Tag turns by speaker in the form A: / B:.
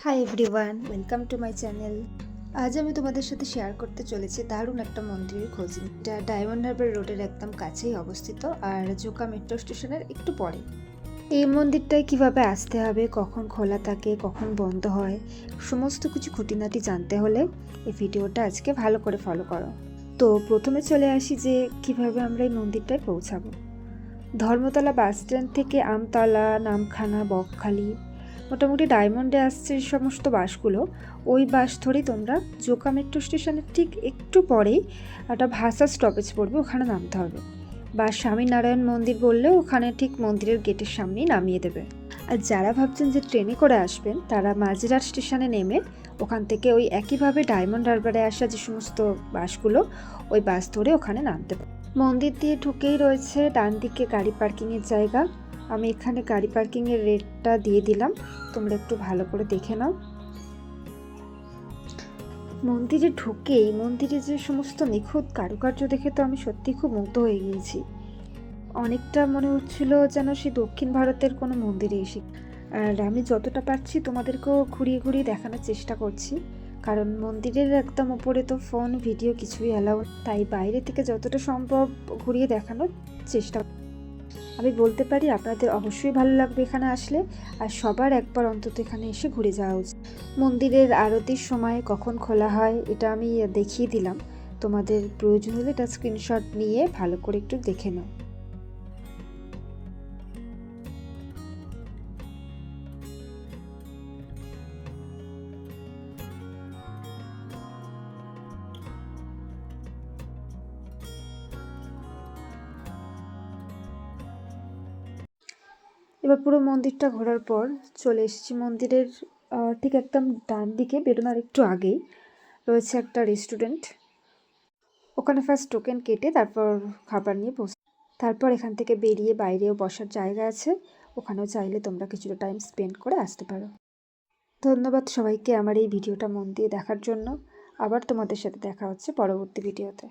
A: Hi everyone, welcome to my channel. আজ আমি তোমাদের সাথে শেয়ার করতে চলেছি দারুণ একটা মন্দিরের খোঁজ। এটা ডায়মন্ড হারবার রোডের একদম কাছেই অবস্থিত আর জোকা মেট্রো স্টেশনের একটু পরে। এই মন্দিরটায় কিভাবে আসতে হবে, কখন খোলা থাকে, কখন বন্ধ হয়, সমস্ত কিছু খুঁটিনাটি জানতে হলে এই ভিডিওটা আজকে ভালো করে ফলো করো। তো প্রথমে চলে আসি যে কিভাবে আমরা এই মন্দিরটায় পৌঁছাবো। ধর্মতলা বাস স্ট্যান্ড থেকে আমতলা, নামখানা, বকখালি, মোটামুটি ডায়মন্ডে আসছে সমস্ত বাসগুলো। ওই বাস ধরেই তোমরা জোকা মেট্রো স্টেশনের ঠিক একটু পরেই একটা ভাষা স্টপেজ পড়বে, ওখানে নামতে হবে। বা স্বামীনারায়ণ মন্দির বললেও ওখানে ঠিক মন্দিরের গেটের সামনেই নামিয়ে দেবে। আর যারা ভাবছেন যে ট্রেনে করে আসবেন, তারা মাঝিরহাট স্টেশনে নেমে ওখান থেকে ওই একইভাবে ডায়মন্ড হারবারে আসা যে সমস্ত বাসগুলো, ওই বাস ধরে ওখানে নামতে পারে। মন্দির দিয়ে ঢুকেই রয়েছে ডান দিকে গাড়ি পার্কিংয়ের জায়গা। আমি এখানে গাড়ি পার্কিংয়ের রেটটা দিয়ে দিলাম, তোমরা একটু ভালো করে দেখে নাও। মন্দিরে ঢুকেই মন্দিরে যে সমস্ত নিখুঁত কারুকার্য দেখে তো আমি সত্যি খুব মুগ্ধ হয়ে গিয়েছি। অনেকটা মনে হচ্ছিল যেন সে দক্ষিণ ভারতের কোনো মন্দিরে এসে। আর আমি যতটা পারছি তোমাদেরকেও ঘুরিয়ে ঘুরিয়ে দেখানোর চেষ্টা করছি, কারণ মন্দিরের একদম উপরে তো ফোন ভিডিও কিছুই অ্যালাউ, তাই বাইরে থেকে যতটা সম্ভব ঘুরিয়ে দেখানোর চেষ্টা। আমি বলতে পারি আপনাদের অবশ্যই ভালো লাগবে এখানে আসলে, আর সবার একবার অন্তত এখানে এসে ঘুরে যাওয়া উচিত। মন্দিরের আরতির সময় কখন খোলা হয় এটা আমি দেখিয়ে দিলাম, তোমাদের প্রয়োজন হলে এটা স্ক্রিনশট নিয়ে ভালো করে একটু দেখে নাও। এবার পুরো মন্দিরটা ঘোরার পর চলে এসেছি মন্দিরের ঠিক একদম ডান দিকে বেরোনোর একটু আগেই রয়েছে একটা রেস্টুরেন্ট। ওখানে ফার্স্ট টোকেন কেটে তারপর খাবার নিয়ে বসে, তারপর এখান থেকে বেরিয়ে বাইরেও বসার জায়গা আছে, ওখানেও চাইলে তোমরা কিছুটা টাইম স্পেন্ড করে আসতে পারো। ধন্যবাদ সবাইকে আমার এই ভিডিওটা মন দিয়ে দেখার জন্য। আবার তোমাদের সাথে দেখা হচ্ছে পরবর্তী ভিডিওতে।